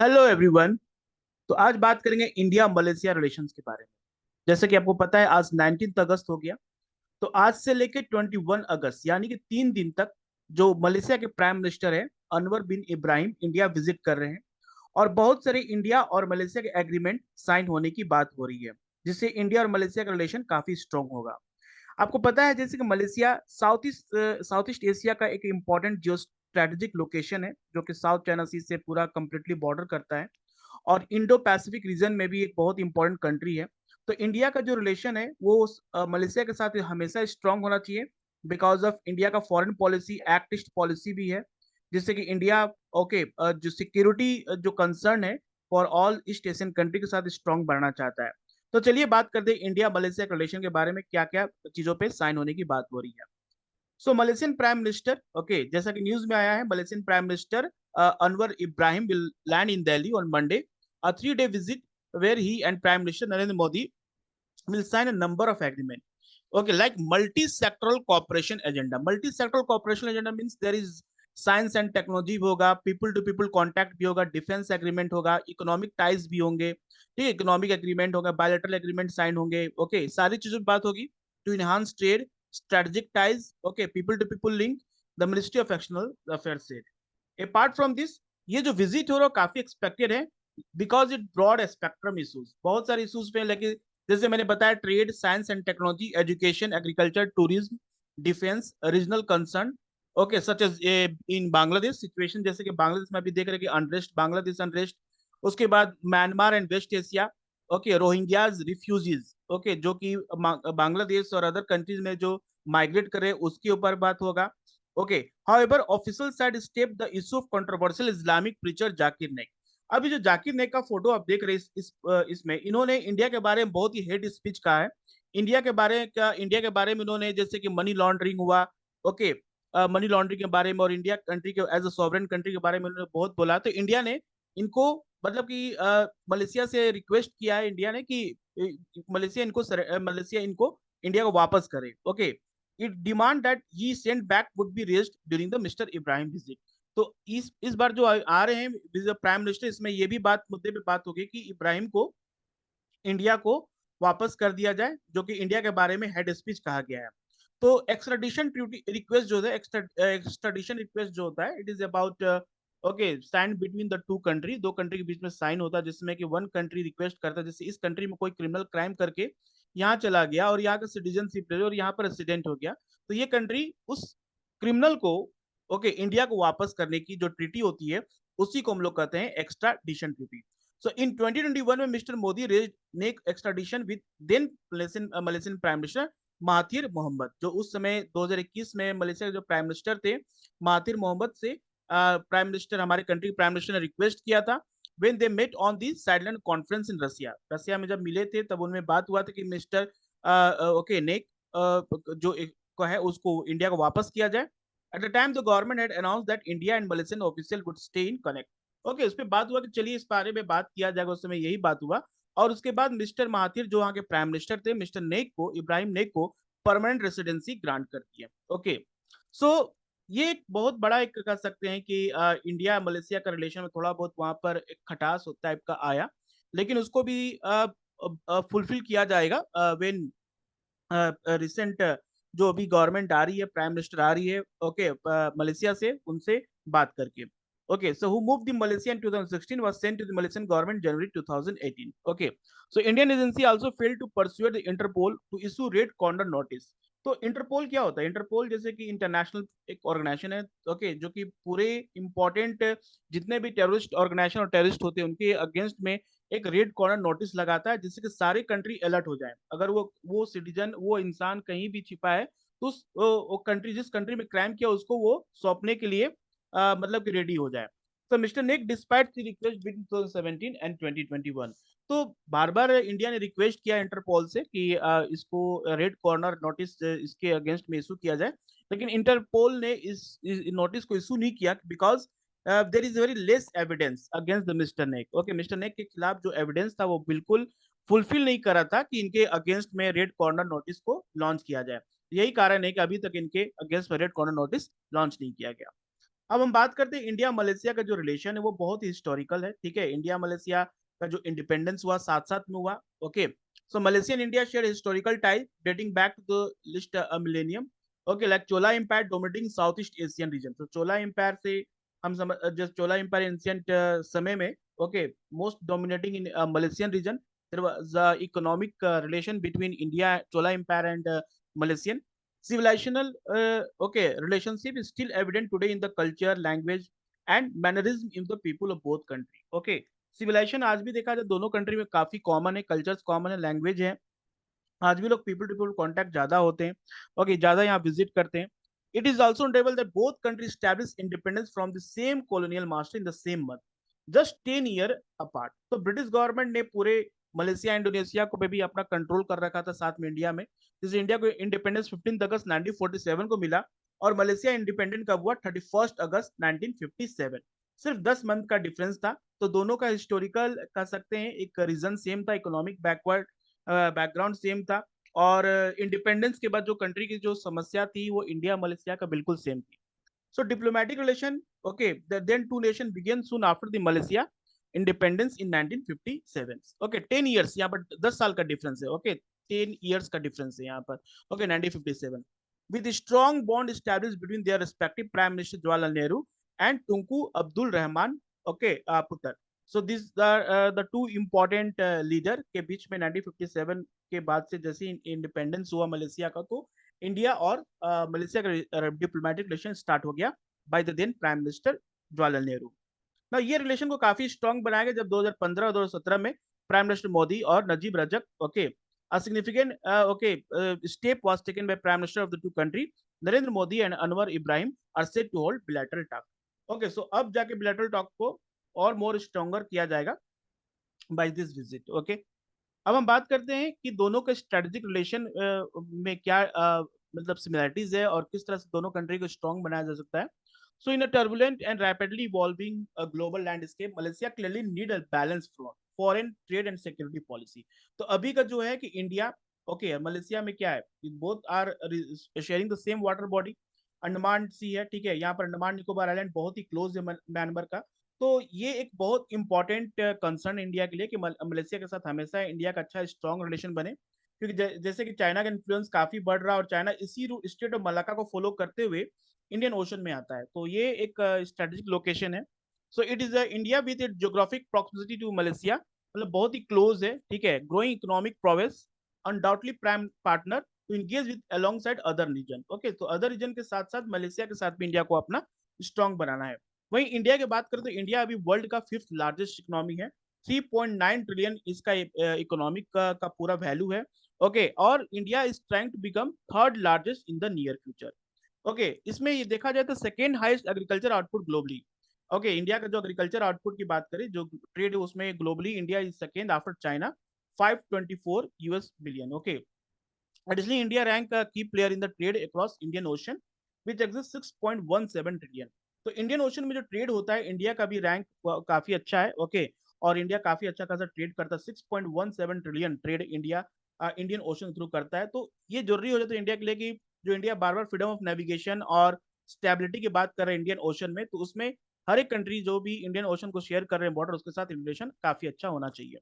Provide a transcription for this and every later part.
Hello everyone. तो आज बात करेंगे इंडिया मलेशिया रिलेशंस के बारे में। जैसे कि आपको पता है आज 19 अगस्त हो गया। तो आज से लेके 21 अगस्त यानी कि 3 दिन तक जो मलेशिया के प्राइम मिनिस्टर है अनवर बिन इब्राहिम इंडिया विजिट कर रहे हैं। और बहुत सारे इंडिया और मलेशिया के एग्रीमेंट साइन होने की बात हो रही है, जिससे इंडिया और मलेशिया का रिलेशन काफी स्ट्रांग होगा। आपको पता है जैसे कि मलेशिया साउथ ईस्ट एशिया का एक इम्पॉर्टेंट जियो स्ट्रेटेजिक लोकेशन है, जो कि साउथ चाइना सी से पूरा कंप्लीटली बॉर्डर करता है। और इंडो पैसिफिक रीजन में भी एक बहुत इंपॉर्टेंट कंट्री है। तो इंडिया का जो रिलेशन है वो मलेशिया के साथ हमेशा स्ट्रांग होना चाहिए, बिकॉज ऑफ इंडिया का फॉरेन पॉलिसी एक्टिस्ट पॉलिसी भी है, जिससे कि इंडिया ओके जो सिक्योरिटी जो कंसर्न है for all east Asian country के साथ स्ट्रांग बढ़ना चाहता है। तो चलिए बात करते हैं इंडिया मलेशिया के रिलेशन के बारे में, क्या क्या चीजों पे साइन होने की बात हो रही है। सो मलेशियन प्राइम मिनिस्टर ओके, जैसा कि न्यूज में आया है, Malaysian prime minister Anwar Ibrahim will land in Delhi on Monday, a 3-day visit where he and Prime Minister Narendra Modi will sign a number of agreements. Okay, like multi-sectoral cooperation agenda. Multi-sectoral cooperation agenda means there is science and technology भी होगा, people to people contact भी होगा, defence agreement होगा, economic ties भी होंगे। ठीक है, economic agreement होगा, बायलैटरल एग्रीमेंट साइन होंगे। ओके, सारी चीजों की बात होगी। To enhance trade, strategic ties, okay, people to people link, the ministry of external affairs said. Apart from this, ये जो विजिट हो रहा है काफी एक्सपेक्टेड है, because it broad spectrum issues, बहुत सारे इशूज पे लेकिन जैसे मैंने बताया, trade, science and technology, education, agriculture, tourism, defence, regional concern. Okay, such as in Bangladesh situation, जैसे कि बांग्लादेश में अभी देख रहे हैं कि अनरेस्ट, बांग्लादेश अनरेस्ट। उसके बाद Myanmar and West Asia, okay, Rohingyas refugees, okay, जो कि बांग्लादेश और अदर कंट्रीज में जो माइग्रेट कर रहे हैं उसके ऊपर बात होगा। Okay, however official side step the issue of controversial Islamic preacher Zakir Naik. अभी जो जाकिर नाइक का फोटो आप देख रहे हैं इसमें इन्होंने इंडिया के बारे में बहुत ही हेट स्पीच कहा है। इंडिया के बारे में इन्होंने जैसे कि मनी लॉन्ड्रिंग हुआ, ओके, मनी लॉन्ड्रिंग के बारे में और इंडिया कंट्री के एज अ सॉवरेन कंट्री के बारे में उन्होंने बहुत बोला। तो इंडिया ने इनको मतलब कि मलेशिया से रिक्वेस्ट किया है इंडिया ने कि मलेशिया इनको इंडिया को वापस करे। Okay, it demand that he send back would be raised during the mister Ibrahim visit. तो इस बार जो आ रहे हैं प्राइम मिनिस्टर, इसमें ये भी बात मुद्दे पे बात होगी कि इब्राहिम को इंडिया को वापस कर दिया जाए, जो कि इंडिया के बारे में हेड स्पीच कहा गया है। तो एक्स्ट्राडिशन ट्रीटी रिक्वेस्ट जो है, एक्स्ट्राडिशन रिक्वेस्ट जो होता है, it is about okay sign between the two country, दो कंट्री के बीच में साइन होता है, जिसमें कि वन कंट्री रिक्वेस्ट करता है, जैसे इस कंट्री में कोई क्रिमिनल क्राइम करके यहाँ चला गया और यहाँ का सिटीजनशिप ले लिया और यहाँ पर रेसिडेंट हो गया, तो ये कंट्री उस क्रिमिनल को ओके इंडिया को वापस करने की जो ट्रीटी होती है उसी को हम लोग कहते हैं एक्स्ट्राडिशन ट्रीटी। सो इन 2021 में mister Modi raise Naik extradition with then Malaysian prime minister Mahathir Mohamad, जो उस समय 2021 में मलेशिया के जो प्राइम मिनिस्टर थे महाथिर मोहम्मद से प्राइम मिनिस्टर, हमारे कंट्री के प्राइम मिनिस्टर ने रिक्वेस्ट किया था। When they met on the sidelines conference in Russia, Russia में जब मिले थे तब उनमें बात हुआ था कि मिस्टर ओके नेक जो को है उसको इंडिया को वापस किया जाए। At the time the government had announce that India and Malaysian official would stay in connect. Okay, उस पर बात हुआ कि चलिए इस बारे में बात किया जाएगा, उस समय यही बात हुआ। और उसके बाद मिस्टर महाथिर जो वहाँ के प्राइम मिनिस्टर थे, मिस्टर नेक को, इब्राहिम नेक को परमानेंट रेसिडेंसी ग्रांट कर दिया। ओके, सो ये एक बहुत बड़ा एक कह सकते हैं कि इंडिया मलेशिया का रिलेशन में थोड़ा बहुत वहां पर एक खटास टाइप का आया, लेकिन उसको भी फुलफिल किया जाएगा व्हेन रिसेंट जो अभी गवर्नमेंट आ रही है, प्राइम मिनिस्टर आ रही है ओके मलेशिया से, उनसे बात करके। Okay, so who moved the Malaysia in 2016 was sent to the Malaysian government January 2018. Okay, so Indian agency also failed to persuade the Interpol to issue red corner notice. तो interpole क्या होता है? Interpole जैसे कि international एक organisation है, okay, जो कि पूरे इंपॉर्टेंट जितने भी टेररिस्ट ऑर्गेनाइजेशन और टेररिस्ट होते हैं उनके अगेंस्ट में एक रेड कॉर्नर नोटिस लगाता है, जिससे कि सारे कंट्री अलर्ट हो जाए। अगर वो सिटीजन, वो इंसान कहीं भी छिपा है तो वो कंट्री, जिस कंट्री में क्राइम किया उसको वो सौंपने के लिए मतलब कि रेडी हो जाए। तो mister neck despite the request between 2017 and 2021, तो बार बार इंडिया ने रिक्वेस्ट किया इंटरपोल से कि इसको रेड कॉर्नर नोटिस इसके अगेंस्ट में इशू किया जाए, लेकिन इंटरपोल ने इस नोटिस को इशू नहीं किया, because there is very less evidence against the mister Naik. Okay, mister Naik के खिलाफ जो एविडेंस था वो बिल्कुल फुलफिल नहीं करा था कि इनके अगेंस्ट में रेड कॉर्नर नोटिस को लॉन्च किया जाए। यही कारण है कि अभी तक इनके अगेंस्ट में रेड कॉर्नर नोटिस लॉन्च नहीं किया गया। अब हम बात करते हैं इंडिया मलेशिया का जो रिलेशन है वो बहुत ही हिस्टोरिकल है, ठीक है। इंडिया मलेशिया का जो इंडिपेंडेंस हुआ साथ साथ में हुआ, okay. So Malaysian India share historical ties dating back to the least a millennium, okay. Like Chola empire dominating south east Asian region, तो चोला एम्पायर से हम समझ जस्ट चोला एम्पायर एंशियंट समय में, okay, most dominating in Malaysian region, there was economic relation between India, Chola Empire, and Malaysian civilizational, okay, relationship is still evident today in the culture, language, and mannerism in the people of both country, okay। Civilisation आज भी देखा जाए दोनों country में काफी common है, cultures common है, language है, आज भी लोग पीपल टू पीपल कॉन्टैक्ट ज्यादा होते हैं, ओके, ज्यादा यहाँ विजिट करते हैं। It is also notable that both country establish independence from the same colonial master in the same month, just 10 year apart. तो ब्रिटिश गवर्नमेंट ने पूरे मलेशिया इंडोनेशिया को पे भी अपना कंट्रोल कर रखा था साथ में इंडिया में। जैसे इंडिया को इंडिपेंडेंस 15 अगस्त 1947 को मिला और मलेशिया इंडिपेंडेंट कब हुआ, 31 अगस्त 1957। सिर्फ 10 मंथ का डिफरेंस था। तो दोनों का हिस्टोरिकल कह सकते हैं एक रीजन सेम था, इकोनॉमिक बैकवर्ड बैकग्राउंड सेम था, और इंडिपेंडेंस के बाद जो कंट्री की जो समस्या थी वो इंडिया मलेशिया का बिल्कुल सेम थी। So diplomatic relation, okay, then two nation began soon after the Malaysia independence in 1957, okay. 10 years यहाँ पर 10 साल का डिफरेंस है, ओके, 10 ईयर्स का डिफरेंस है यहाँ पर, okay. 1957 with a strong bond established between their respective prime minister Jawaharlal Nehru and Tunku Abdul Rahman, okay, Putter। So this the two important leader के बीच में 1957 के बाद से जैसे इंडिपेंडेंस हुआ मलेशिया का, तो इंडिया और मलेशिया का डिप्लोमेटिक रिलेशन स्टार्ट हो गया by the then prime minister Jawaharlal Nehru ना। ये रिलेशन को काफी स्ट्रांग बनाया गया जब 2015 और 2017 में प्राइम मिनिस्टर मोदी और Najib Razak, okay, a significant step was taken by prime minister of the two country Narendra Modi and Anwar Ibrahim are set to hold bilateral talk, okay। so अब जाके bilateral talk को और more stronger किया जाएगा by this visit, okay. अब हम बात करते हैं कि दोनों के स्ट्रेटेजिक रिलेशन में क्या मतलब सिमिलरिटीज है और किस तरह से दोनों कंट्री को स्ट्रॉन्ग बनाया जा सकता है। So in a turbulent and rapidly evolving global landscape Malaysia clearly need a balance from foreign trade and security policy. तो अभी का जो है कि इंडिया, ओके, मलेशिया में क्या है, both are sharing the same water body, Andaman Sea है, ठीक है। यहाँ पर अंडमान निकोबार आइलैंड बहुत ही क्लोज है म्यांमार का। तो ये एक बहुत इंपॉर्टेंट कंसर्न इंडिया के लिए कि मलेशिया के साथ हमेशा इंडिया का अच्छा स्ट्रॉन्ग रिलेशन बने, क्योंकि जैसे कि चाइना का इन्फ्लुएंस काफी बढ़ रहा है और चाइना इसी स्टेट ऑफ मलाका को फॉलो करते हुए इंडियन ओशन में आता है, तो ये एक स्ट्रेटेजिक लोकेशन है। So it is India with it geographic proximity to Malaysia, मतलब बहुत ही क्लोज है, ठीक है, growing economic progress, undoubtedly prime partner to engage with alongside other region, okay. तो अदर रीजन के साथ साथ मलेशिया के साथ भी इंडिया को अपना स्ट्रॉन्ग बनाना है। वहीं इंडिया की बात करें तो इंडिया अभी वर्ल्ड का 5th लार्जेस्ट इकोनॉमी है, 3.9 ट्रिलियन इसका इकोनॉमिक का पूरा वैल्यू है, ओके। और India is trying to become 3rd largest in the near future, okay. इसमें ये देखा जाए तो second highest agriculture output globally, okay. India का जो एग्रीकल्चर आउटपुट की बात करें जो ट्रेड है उसमें globally India is second after China, 524 US billion, okay. Additionally, India rank a key player in the trade across Indian Ocean, which exists 6.17 trillion. तो Indian ocean में जो ट्रेड होता है इंडिया का भी रैंक काफी अच्छा है, ओके। और इंडिया काफी अच्छा खासा ट्रेड करता है, 6.17 trillion trade India Indian ocean through करता है। तो ये जरूरी हो जाता है इंडिया के लिए कि जो India bar bar freedom of navigation और स्टेबिलिटी की बात कर रहे हैं इंडियन ओशन में, तो उसमें हर एक कंट्री जो भी इंडियन ओशन को शेयर कर रहे हैं बॉर्डर, उसके साथ रिलेशन काफी अच्छा होना चाहिए,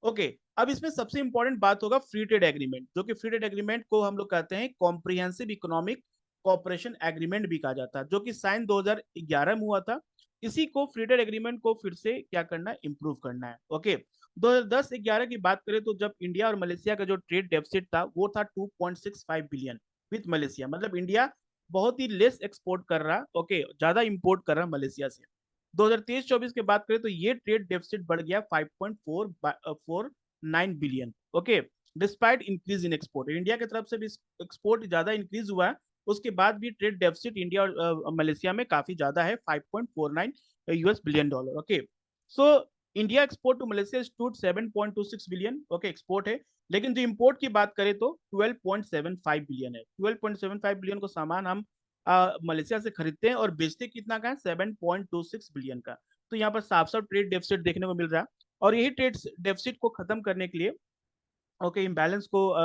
ओके। अब इसमें सबसे इंपॉर्टेंट बात होगा फ्री ट्रेड एग्रीमेंट, जो कि फ्री ट्रेड एग्रीमेंट को हम लोग कहते हैं कॉम्प्रिहेंसिव इकोनॉमिक कॉपरेशन एग्रीमेंट भी कहा जाता है, जो कि साइन 2011 में हुआ था। इसी को फ्री ट्रेड एग्रीमेंट को फिर से क्या करना है, इंप्रूव करना है, ओके। 2010-11 की बात करें तो जब इंडिया और मलेशिया का जो ट्रेड डेफिसिट था वो था 2.65 बिलियन विथ मलेशिया, मतलब इंडिया बहुत ही लेस एक्सपोर्ट कर रहा, ओके, ज्यादा इंपोर्ट कर रहा मलेशिया से। 2023-24 की बात करें तो ये ट्रेड डेफिसिट बढ़ गया 5.49 billion, okay. Despite increase in export, India की तरफ से भी एक्सपोर्ट ज्यादा इंक्रीज हुआ है, उसके बाद भी ट्रेड डेफिसिट इंडिया और मलेशिया में काफी ज्यादा है, 5.49 US billion dollar, okay. So India export to Malaysia stood 7.26 billion, okay, export है। लेकिन जो इंपोर्ट की बात करें तो 12.75 बिलियन है, 12.75 बिलियन को सामान हम मलेशिया से खरीदते हैं और बेचते कितना का है, 7.26 बिलियन का। तो यहाँ पर साफ साफ ट्रेड डेफिसिट देखने को मिल रहा है, और यही ट्रेड डेफिसिट को खत्म करने के लिए, ओके, इम्बैलेंस को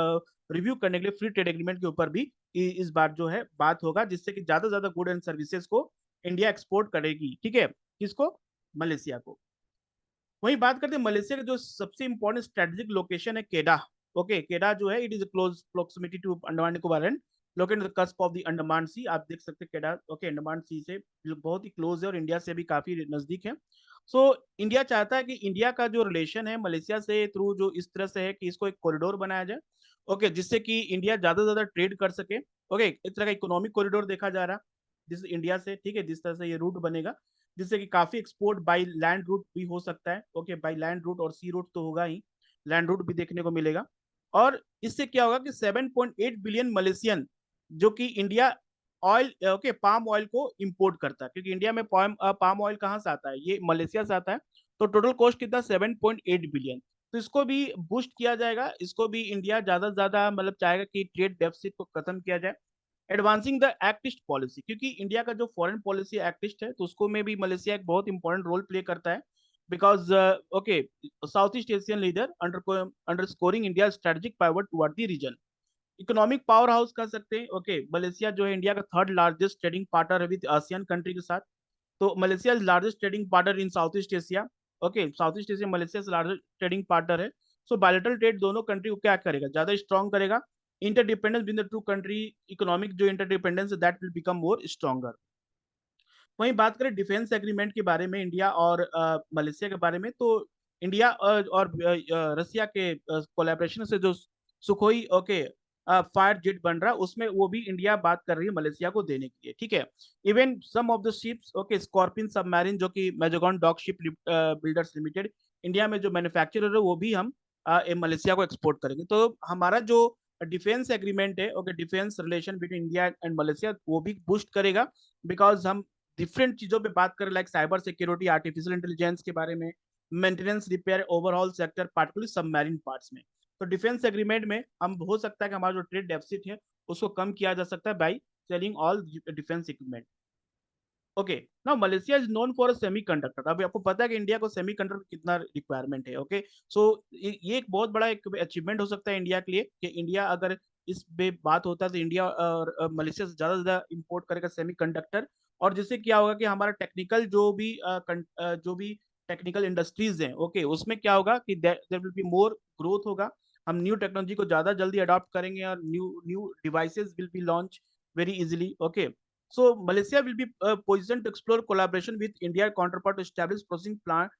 रिव्यू करने के लिए फ्री ट्रेड एग्रीमेंट के ऊपर भी इस बार जो है बात होगा, जिससे कि ज्यादा से ज्यादा गुड एंड सर्विसेज को इंडिया एक्सपोर्ट करेगी, ठीक है, किसको, मलेशिया को। वही बात करते हैं मलेशिया का जो सबसे इंपॉर्टेंट स्ट्रेटेजिक लोकेशन है केडा। ओके, केडा जो है it is close proximity to Andaman Nicobar island, located cusp of the Andaman Sea. आप देख सकते हैं केडा, ओके, अंडमान सी से बहुत ही क्लोज है और इंडिया से भी काफी नजदीक है। सो इंडिया चाहता है कि इंडिया का जो रिलेशन है मलेशिया से थ्रू जो इस तरह से है कि इसको एक कॉरिडोर बनाया जाए, ओके, जिससे कि इंडिया ज्यादा से ज्यादा ट्रेड कर सके। ओके, इस तरह का इकोनॉमिक कॉरिडोर देखा जा रहा है जिस इंडिया से, ठीक है, जिस तरह से ये रूट बनेगा, जिससे कि काफी एक्सपोर्ट बाय लैंड रूट भी हो सकता है। ओके, बाय लैंड रूट और सी रूट तो होगा ही, लैंड रूट भी देखने को मिलेगा। और इससे क्या होगा कि 7.8 बिलियन मलेशियन जो कि India oil, okay, palm oil को इंपोर्ट करता है, क्योंकि इंडिया में पाम ऑयल कहाँ से आता है, ये मलेशिया से आता है। तो टोटल कॉस्ट कितना, 7.8 बिलियन। तो इसको भी बूस्ट किया जाएगा, इसको भी इंडिया ज्यादा से ज्यादा मतलब चाहेगा कि ट्रेड डेफिसिट को खत्म किया जाए। Advancing the act east policy, क्योंकि इंडिया का जो फॉरेन पॉलिसी एक्ट ईस्ट है तो उसको में भी मलेशिया एक बहुत इंपॉर्टेंट रोल प्ले करता है। Because okay, south east Asian leader underscoring India strategic pivot toward the region. Economic powerhouse कह सकते हैं। ओके, मलेशिया जो है इंडिया का थर्ड लार्जेस्ट ट्रेडिंग पार्टनर है विद आसियान कंट्री के साथ। तो Malaysia is largest trading partner in south east Asia. Okay, south east Asia Malaysia से लार्जेस्ट ट्रेडिंग पार्टनर है। सो बायलैटरल ट्रेड दोनों कंट्री को क्या करेगा, ज्यादा स्ट्रॉन्ग करेगा। Interdependence been the two country, economic जो इंटरडिपेंडेंस है that will become more stronger. वहीं बात करें डिफेंस एग्रीमेंट के बारे में इंडिया और मलेशिया के बारे में, तो इंडिया और रसिया के कोलैबोरेशन से जो सुखोई, ओके, फायर जेट बन रहा है उसमें वो भी इंडिया बात कर रही है मलेशिया को देने के लिए, ठीक है। Even some of the ships, okay, Scorpion submarine जो कि Mazagon dock ship builders limited India में जो मैन्युफैक्चरर है वो भी हम मलेशिया को एक्सपोर्ट करेंगे। तो हमारा जो डिफेंस एग्रीमेंट है, okay, defence relation between India and Malaysia वो भी बूस्ट करेगा। बिकॉज हम डिफरेंट चीजों पे बात करें, like cyber security, artificial intelligence के बारे में, maintenance, repair, overall sector, particularly submarine parts में। तो डिफेंस एग्रीमेंट में हम हो सकता है कि हमारा जो ट्रेड डेफिसिट है उसको कम किया जा सकता है by selling all defence equipment. Okay, now Malaysia is known for semi conductor. अभी आपको पता है कि इंडिया को सेमी कंडक्टर कितना रिक्वायरमेंट है। ओके, सो ये एक बहुत बड़ा एक अचीवमेंट हो सकता है इंडिया के लिए कि इंडिया अगर इस पे बात होता है तो इंडिया और मलेशिया से ज्यादा इंपोर्ट करेगा सेमी कंडक्टर। और जिससे क्या होगा कि हमारा टेक्निकल जो भी टेक्निकल इंडस्ट्रीज हैं, ओके, उसमें क्या होगा कि there will be more growth होगा। हम न्यू टेक्नोलॉजी को ज्यादा जल्दी अडॉप्ट करेंगे और new new devices will be launch very easily. Okay, so Malaysia will be positioned to explore collaboration with India counterpart to establish processing plant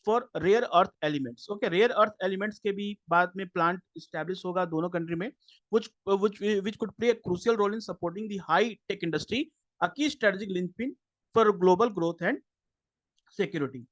for rare earth elements. Okay, rare earth elements के भी बाद में plant establish होगा दोनों country में, which could play a crucial role in supporting the high tech industry, a key strategic linchpin for global growth and security.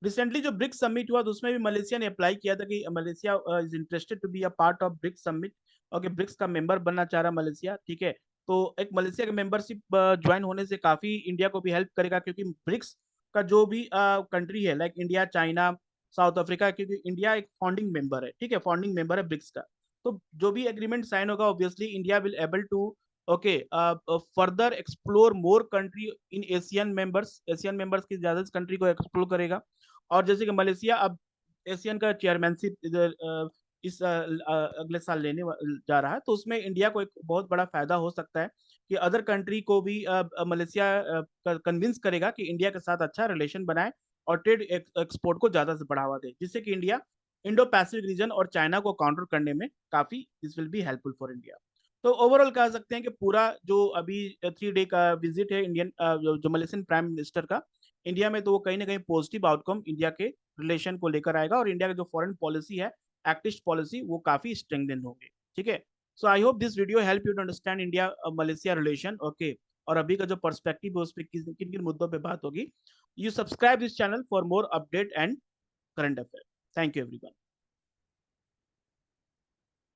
Recently जो BRICS summit हुआ तो उसमें भी मलेशिया ने अप्लाई किया था कि Malaysia is interested to be a part of BRICS summit. Okay, BRICS का मेंबर बनना चाह रहा मलेशिया, ठीक है। तो एक मलेशिया का मेंबरशिप ज्वाइन होने से काफी इंडिया को भी हेल्प करेगा, क्योंकि ब्रिक्स का जो भी कंट्री है like India, China, south Africa, क्योंकि इंडिया एक फाउंडिंग मेंबर है, ठीक है, फाउंडिंग मेंबर है ब्रिक्स का। तो जो भी एग्रीमेंट साइन होगा obviously India will able to, okay, further explore more country in Asian members की ज्यादा कंट्री को एक्सप्लोर करेगा। और जैसे कि मलेशिया अब एशियन का चेयरमैनशिप इधर इस अगले साल जा रहा है, तो उसमें इंडिया को एक बहुत बड़ा फायदा हो सकता है कि अदर कंट्री को भी मलेशिया कन्विंस करेगा कि इंडिया के साथ अच्छा रिलेशन बनाए और ट्रेड एक्सपोर्ट को ज्यादा से बढ़ावा दे, जिससे कि इंडिया इंडो पैसिफिक रीजन और चाइना को काउंटर करने में काफी this will be helpful for India. तो ओवरऑल कह सकते हैं कि पूरा जो अभी 3 डे का विजिट है इंडियन जो मलेशियन प्राइम मिनिस्टर का इंडिया में, तो वो कहीं ना कहीं पॉजिटिव आउटकम इंडिया के रिलेशन को लेकर आएगा और इंडिया की जो फॉरेन पॉलिसी है, एक्टिस्ट पॉलिसी, वो काफी स्ट्रेंथन होगी, ठीक है। So I hope this video help you to understand India Malaysia relation, okay. और अभी का जो पर्सपेक्टिव है उस पर किन किन मुद्दों पे बात होगी। You subscribe this channel for more update and current affair. Thank you everyone.